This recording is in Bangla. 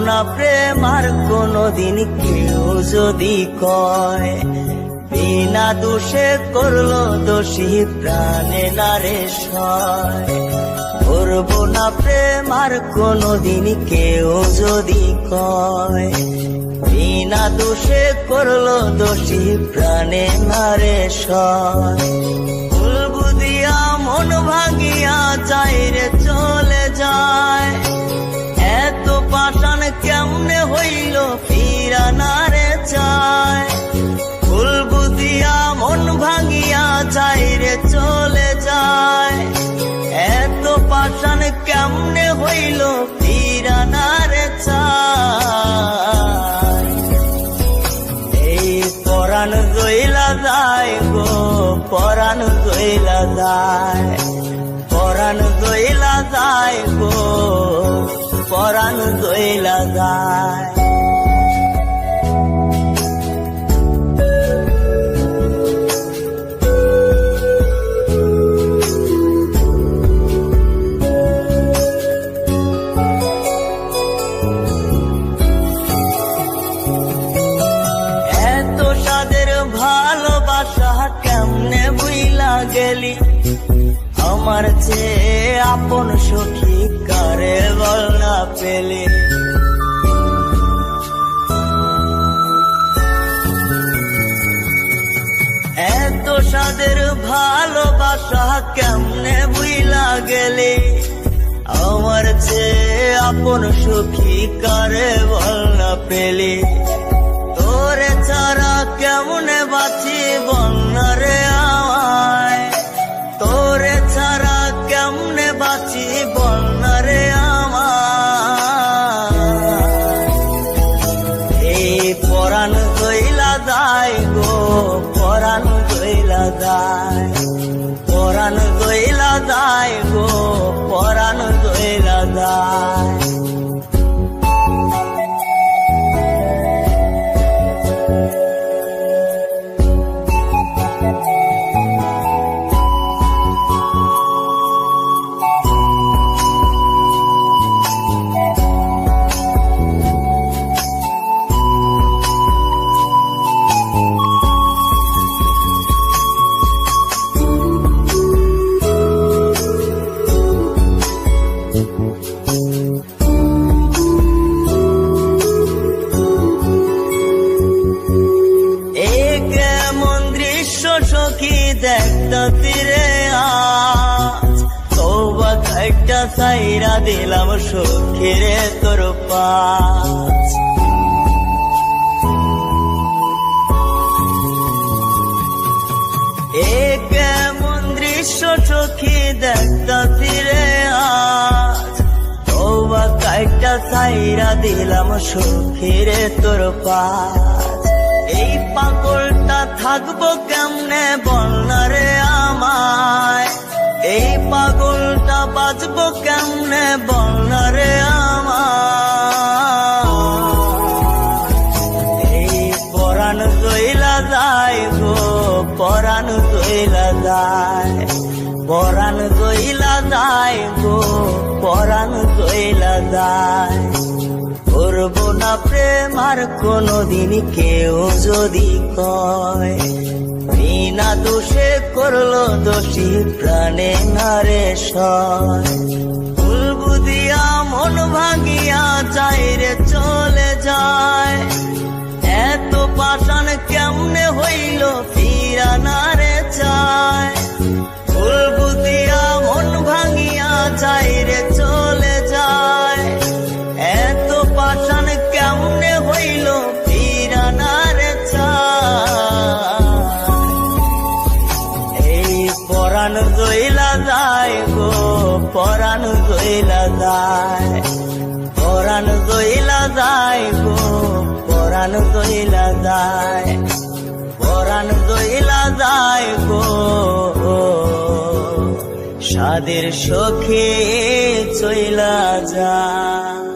না প্রেম আর কোনদিন কেউ যদি কয়, বিনা দোষে করলো দোষী প্রাণে নারে সয়। করবো না প্রেম আর কোনদিন কেউ যদি কয়, বিনা দোষে করলো দোষী প্রাণে নারে সয়। ভুল বুঝিয়া মন ভাঙিয়া যায় রে চলে যায়, এত পাষাণ কেমনে হইল ফিরা নারে চায়। ভুল বুঝিয়া মন ভাঙিয়া যায় রে চলে যায়, এত পাষাণ কেমনে হইল ফিরা নারে চায়। এই পরাণ জইলা যায় গো, পরাণ জইলা যায়, পরাণ জইলা যায় গো, পরাণ জইলা যায়। এত সাদের ভালোবাসা কেমনে বুইলা গেলি, আমার চেয়ে আপন সখী কারে বল না পেলি। এত সাদের ভালোবাসা কেমনে বুইলা গেলি, আমার চেয়ে আপন সখী কারে বল না পেলি। তোরে ছাড়া কেমনে বাঁচি বল না রে আমায়, তোরে ছাড়া কেমনে বাঁচি বল না রে আমায়। এই পরাণ জইলা যায় গো, পরাণ জইলা যায়, পরাণ জইলা যায় গো, পরাণ জইলা যায়। সখী দেখতা তীরে আজ, তওবা খাইটা সাইরা দিলাম সখী রে তোর পাশ। এ কেমন দৃশ্য সখী দেখতা তীরে আজ, তওবা খাইটা সাইরা দিলাম সখী রে তোর পাশ। এই পাগলটা থাকবো কেমনে বল না রে আমায়, এই পাগলটা বাঁচবো কেমনে বল না রে আমায়। এই পরাণ জইলা যায় গো, পরাণ জইলা যায়, পরাণ জইলা যায় গো, পরাণ জইলা যায়। করবো না প্রেম আর কোনদিন কেউ যদি কয়, বিনা দোষে করলো দোষী প্রাণে নারে সয়। ভুল বুঝিয়া মন ভাঙিয়া যায় রে চলে যায়, এত পাষাণ কেমনে হইল ফিরা নারে চায়। ভুল বুঝিয়া মন ভাঙিয়া যায় রে চলে যায়, এত পাষাণ কেমনে হইল ফিরা নারে চায়। এই পরাণ জইলা যায় গো, পরাণ জইলা যায়, পরাণ জইলা যায় গো, পরাণ জইলা যায়, পরাণ জইলা যায় গো। সাদের সখী চইলা যায়।